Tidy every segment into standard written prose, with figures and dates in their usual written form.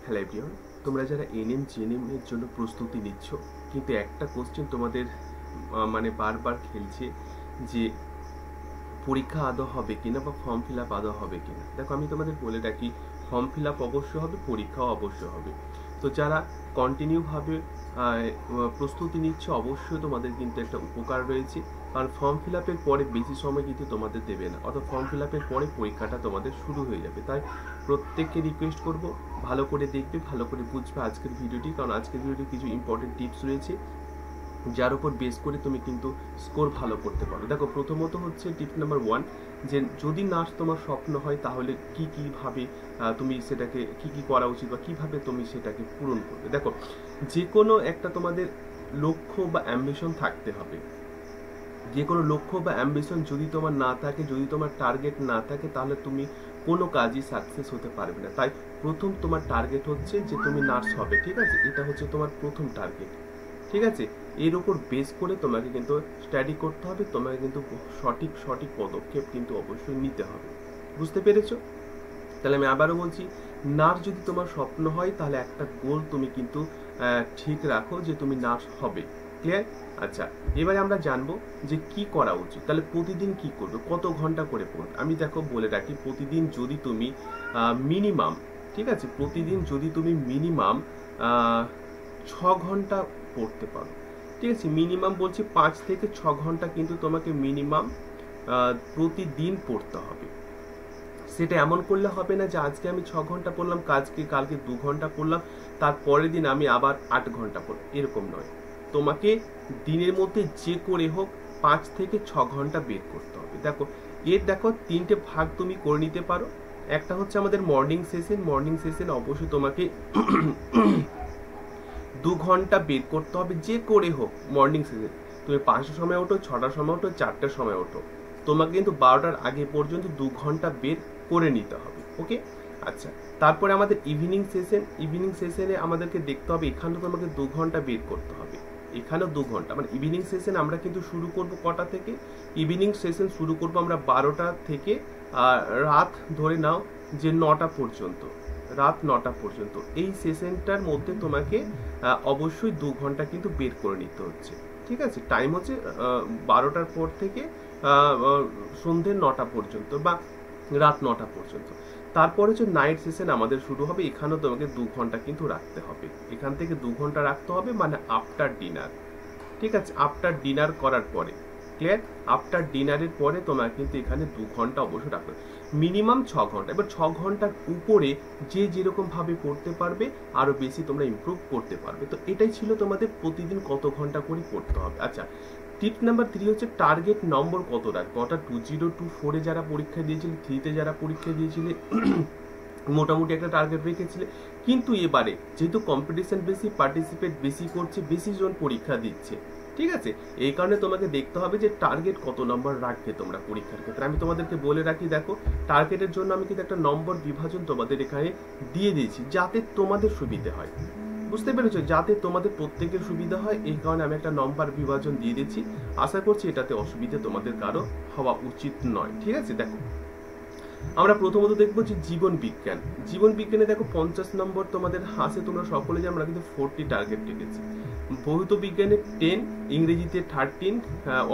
Hello everyone, তোমরা যারা NM GNM এর জন্য প্রস্তুতি নিচ্ছ, কিন্তু একটা কোশ্চেন তোমাদের মানে বারবার খেলছে যে পরীক্ষা আদৌ হবে কিনা বা ফর্ম ফিল আপ আদৌ হবে কিনা। দেখো, আমি তোমাদের বলে রাখি, ফর্ম ফিল আপ অবশ্যই হবে, পরীক্ষাও অবশ্যই হবে। তো যারা কন্টিনিউভাবে প্রস্তুতি নিচ্ছে, অবশ্যই তোমাদের কিন্তু একটা উপকার রয়েছে, কারণ ফর্ম ফিল আপের পরে বেশি সময় কিন্তু তোমাদের দেবে না, অর্থাৎ ফর্ম ফিল আপের পরে পরীক্ষাটা তোমাদের শুরু হয়ে যাবে। তাই প্রত্যেককে রিকোয়েস্ট করব, ভালো করে দেখবে, ভালো করে বুঝবে আজকের ভিডিওটি, কারণ আজকের ভিডিওটি কিছু ইম্পর্টেন্ট টিপস রয়েছে যার উপর বেস করে তুমি কিন্তু স্কোর ভালো করতে পারো। দেখো, প্রথমত হচ্ছে টিপ নাম্বার 1, যে যদি নার্স তোমার স্বপ্ন হয় তাহলে কিভাবে তুমি সেটাকে কি করা উচিত বা কিভাবে তুমি সেটাকে পূরণ করবে। দেখো, যে কোনো একটা তোমাদের লক্ষ্য বা অ্যাম্বিশন থাকতে হবে। যে কোনো লক্ষ্য বা অ্যাম্বিশন যদি তোমার না থাকে, যদি তোমার টার্গেট না থাকে, তাহলে তুমি কোনো কাজই সাকসেস হতে পারবে না। তাই প্রথম তোমার টার্গেট হচ্ছে যে তুমি নার্স হবে, ঠিক আছে? এটা হচ্ছে তোমার প্রথম টার্গেট, ঠিক আছে? এর উপর বেস করে তোমাকে কিন্তু স্টাডি করতে হবে, তোমাকে কিন্তু সঠিক পদক্ষেপ কিন্তু অবশ্যই নিতে হবে। বুঝতে পেরেছো? তাহলে আমি আবারও বলছি, নার্স যদি তোমার স্বপ্ন হয় তাহলে একটা গোল তুমি কিন্তু ঠিক রাখো যে তুমি নার্স হবে। ক্লিয়ার? আচ্ছা, এবারে আমরা জানবো যে কি করা উচিত। তাহলে প্রতিদিন কি করবে, কত ঘন্টা করে পড়বে। আমি দেখো বলে রাখি, প্রতিদিন যদি তুমি মিনিমাম, ঠিক আছে, প্রতিদিন যদি তুমি মিনিমাম 6 ঘন্টা পড়তে পারো, ঠিক আছে, মিনিমাম বলছি 5 থেকে 6 ঘন্টা কিন্তু তোমাকে মিনিমাম প্রতিদিন পড়তে হবে। সেটা এমন করলে হবে না যে আজকে আমি 6 ঘন্টা পড়লাম, কালকে 2 ঘন্টা পড়লাম, তারপরের দিন আমি আবার 8 ঘন্টা পড়লাম, এরকম নয়। তোমাকে দিনের মধ্যে যে করে হোক 5 থেকে 6 ঘন্টা বের করতে হবে। দেখো 3টে ভাগ তুমি করে নিতে পারো। একটা হচ্ছে আমাদের মর্নিং সেশন অবশ্যই তোমাকে 2 ঘন্টা বের করতে হবে, যে করে হোক মর্নিং সেশন। তুমি 5টার সময় ওঠো, 6টার সময় ওঠো, 4টার সময় ওঠো, তোমাকে কিন্তু 12টার আগে পর্যন্ত 2 ঘন্টা বের করে নিতে হবে। ওকে, আচ্ছা। তারপরে আমাদের ইভিনিং সেশনে আমাদেরকে দেখতে হবে, এখানেও তোমাকে 2 ঘন্টা বের করতে হবে, এখানেও 2 ঘন্টা। মানে ইভিনিং সেশন আমরা কিন্তু শুরু করব কটা থেকে? ইভিনিং সেশন শুরু করব আমরা 12টা থেকে রাত ধরে নাও যে 9টা পর্যন্ত, রাত 9টা পর্যন্ত। এই সেশনটার মধ্যে তোমাকে অবশ্যই 2 ঘন্টা কিন্তু বের করে নিতে হচ্ছে, ঠিক আছে? টাইম হচ্ছে 12টার পর থেকে সন্ধ্যে 9টা পর্যন্ত বা রাত 9টা পর্যন্ত। তারপরে যে নাইট সেশন আমাদের শুরু হবে, এখানেও তোমাকে 2 ঘন্টা কিন্তু রাখতে হবে, এখান থেকে 2 ঘন্টা রাখতে হবে, মানে আফটার ডিনার, ঠিক আছে? আফটার ডিনার করার পরে, ক্লিয়ার? আফটার ডিনারের পরে তোমার কিন্তু এখানে 2 ঘন্টা অবশ্যই রাখবে, মিনিমাম 6 ঘন্টা। এবার 6 ঘন্টার উপরে যে যেরকম ভাবে পড়তে পারবে, আরো বেশি তোমরা ইমপ্রুভ করতে পারবে। তো এটাই ছিল তোমাদের প্রতিদিন কত ঘন্টা করে পড়তে হবে। আচ্ছা, টিপ নাম্বার 3 হচ্ছে টার্গেট নম্বর কত রাখবে। অর্থাৎ 2024-এ যারা পরীক্ষা দিয়েছিলে, 3-তে যারা পরীক্ষা দিয়েছিলে, মোটামুটি একটা টার্গেট রেখেছিলে, কিন্তু এবারে যেহেতু কম্পিটিশন বেশি, পার্টিসিপেট বেশি করছে, বেশি জন পরীক্ষা দিচ্ছে, ঠিক আছে? এই কারণে তোমাকে দেখতে হবে যে টার্গেট কত নম্বর রাখবে তোমরা পরীক্ষার ক্ষেত্রে। আমি তোমাদেরকে বলে রাখি, দেখো, টার্গেটের জন্য আমি কিন্তু একটা নম্বর বিভাজন তোমাদের এখানে দিয়ে দিয়েছি, যাতে তোমাদের সুবিধে হয়। বুঝতে পেরেছো? যাতে তোমাদের প্রত্যেকের সুবিধা হয়, এই কারণে আমি একটা নম্বর বিভাজন দিয়ে দিচ্ছি। আশা করছি এটাতে অসুবিধা তোমাদের কারো হওয়া উচিত নয়, ঠিক আছে? দেখো, আমরা প্রথমত দেখবো যে জীবন বিজ্ঞানে দেখো 50 নম্বর তোমাদের হাসে, তোমরা সকলে যে আমরা কিন্তু 40 টার্গেট রেখেছি। ভৌত বিজ্ঞানে 10, ইংরেজিতে 13,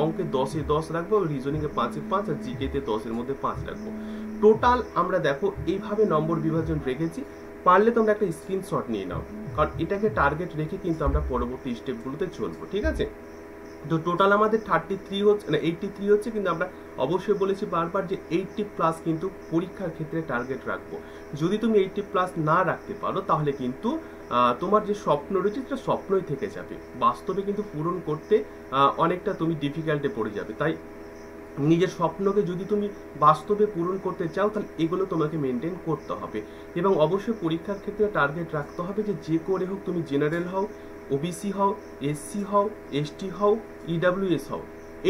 অঙ্কে 10-এ 10 রাখবো, রিজনিং এ 5-এ 5, আর জিকে তে 10-এর মধ্যে 5 রাখবো। টোটাল আমরা দেখো এইভাবে নম্বর বিভাজন রেখেছি। পারলে তোমরা একটা স্ক্রিনশট নিয়ে নাও, কারণ এটাকে টার্গেট রেখে কিন্তু আমরা পরবর্তী স্টেপগুলোতে চলবো, ঠিক আছে? তো টোটাল আমাদের 33 হচ্ছে, না 83 হচ্ছে, কিন্তু আমরা অবশ্যই বলেছি বারবার যে 80+ কিন্তু পরীক্ষার ক্ষেত্রে টার্গেট রাখবো। যদি তুমি 80+ না রাখতে পারো, তাহলে কিন্তু তোমার যে স্বপ্ন রয়েছে সেটা স্বপ্নই থেকে যাবে, বাস্তবে কিন্তু পূরণ করতে অনেকটা তুমি ডিফিকাল্টে পড়ে যাবে। তাই নিজের স্বপ্নকে যদি তুমি বাস্তবে পূরণ করতে চাও, তাহলে এগুলো তোমাকে মেনটেন করতে হবে। এবং অবশ্যই পরীক্ষার ক্ষেত্রে টার্গেট রাখতে হবে যে করে হোক তুমি জেনারেল হও, ওবিসি হও, এসসি হও, এসটি হও, ইডাব্লিউএস হও,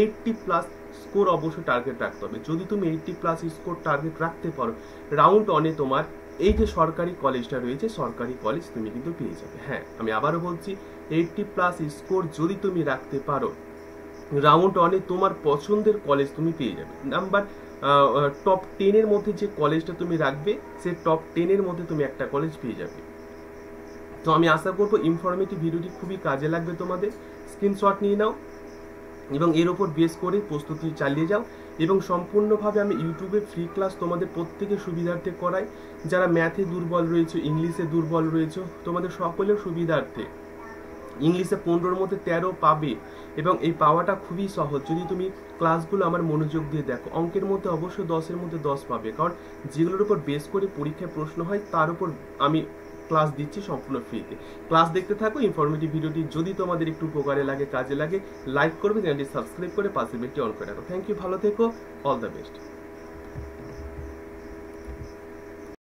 80+ স্কোর অবশ্যই টার্গেট রাখতে হবে। যদি তুমি 80+ স্কোর টার্গেট রাখতে পারো, রাউন্ড 1-এ তোমার এই যে সরকারি কলেজটা রয়েছে, সরকারি কলেজ তুমি কিন্তু পেয়ে যাবে। হ্যাঁ, আমি আবারও বলছি, 80+ স্কোর যদি তুমি রাখতে পারো, রাউন্ড 1-এ তোমার পছন্দের কলেজ তুমি পেয়ে যাবে। নাম্বার টপ 10-এর মধ্যে যে কলেজটা তুমি রাখবে, সে টপ 10-এর মধ্যে তুমি একটা কলেজ পেয়ে যাবে। তো আমি আশা করবো ইনফরমেটিভ ভিডিওটি খুবই কাজে লাগবে তোমাদের। স্ক্রিনশট নিয়ে নাও এবং এর ওপর বেস করে প্রস্তুতি চালিয়ে যাও। এবং সম্পূর্ণভাবে আমি ইউটিউবে ফ্রি ক্লাস তোমাদের প্রত্যেকের সুবিধার্থে করাই। যারা ম্যাথে দুর্বল রয়েছে, ইংলিশে দুর্বল রয়েছে, তোমাদের সকলের সুবিধার্থে ইংলিশে 15-র মধ্যে 13 পাবে এবং এই পাওয়াটা খুবই সহজ যদি তুমি ক্লাসগুলো আমার মনোযোগ দিয়ে দেখো। অঙ্কের মধ্যে অবশ্যই 10-এর মধ্যে 10 পাবে, কারণ যেগুলোর উপর বেস করে পরীক্ষায় প্রশ্ন হয় তার উপর আমি ক্লাস দিচ্ছি সম্পূর্ণ ফ্রিতে। ক্লাস দেখতে থাকো। ইনফরমেটিভ ভিডিওটি যদি তোমাদের একটু উপকারে লাগে, কাজে লাগে, লাইক করবে, চ্যানেলটি সাবস্ক্রাইব করে পাশে বেলটি অন করে রাখো। থ্যাংক ইউ, ভালো থেকো, অল দ্য বেস্ট।